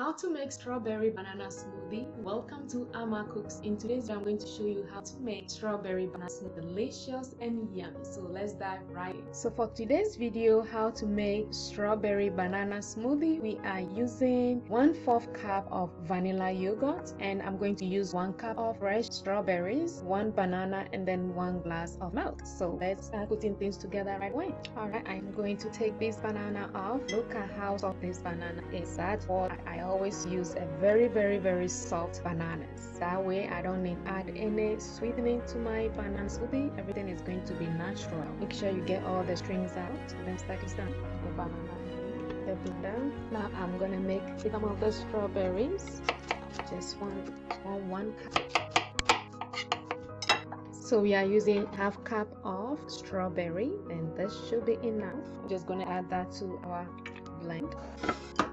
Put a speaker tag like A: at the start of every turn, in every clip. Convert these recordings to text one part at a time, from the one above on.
A: How to make strawberry banana smoothie. Welcome to Ama Cooks. In today's video, I'm going to show you how to make strawberry banana smoothie delicious and yummy. So let's dive right in. So for today's video, how to make strawberry banana smoothie, we are using 1/4 cup of vanilla yogurt, and I'm going to use 1 cup of fresh strawberries, 1 banana, and then 1 glass of milk. So let's start putting things together right away. Alright, I'm going to take this banana off. Look at how soft this banana is. That's what I always use, a very soft bananas. That way I don't need to add any sweetening to my banana smoothie. Everything is going to be natural. Make sure you get all the strings out. Then stack it down. The banana in down. Now I'm gonna make some of the strawberries. Just one cup. So we are using 1/2 cup of strawberry, and this should be enough. I'm just gonna add that to our blend.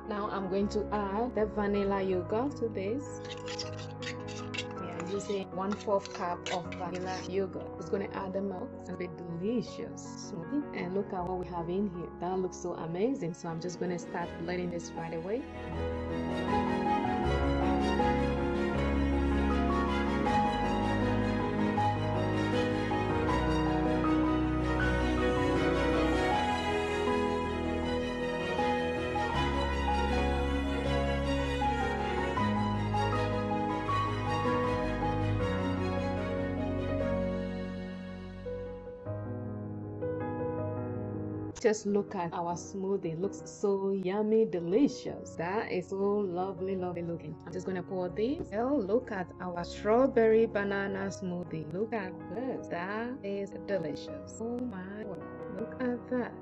A: Now I'm going to add the vanilla yogurt to this. We are using 1/4 cup of vanilla yogurt. It's going to add the milk. It's going to be delicious smoothie. And look at what we have in here. That looks so amazing. So I'm just going to start blending this right away. Just look at our smoothie. It looks so yummy, delicious. That is so lovely looking. I'm just gonna pour this. Oh, look at our strawberry banana smoothie. Look at this. That is delicious. Oh my word. Look at that.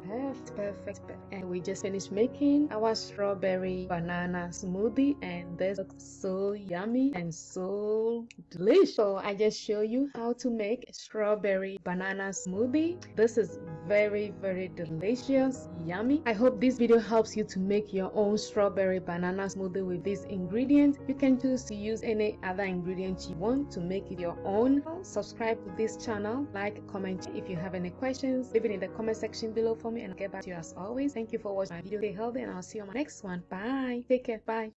A: Perfect. And we just finished making our strawberry banana smoothie, and this looks so yummy and so delicious. So I just show you how to make strawberry banana smoothie. This is very delicious, yummy. I hope this video helps you to make your own strawberry banana smoothie with these ingredients. You can choose to use any other ingredients you want to make it your own. Subscribe to this channel, like, comment. If you have any questions, leave it in the comment section below for me, and I'll get back to you as always. Thank you for watching my video. Stay healthy, and I'll see you on my next one. Bye. Take care. Bye.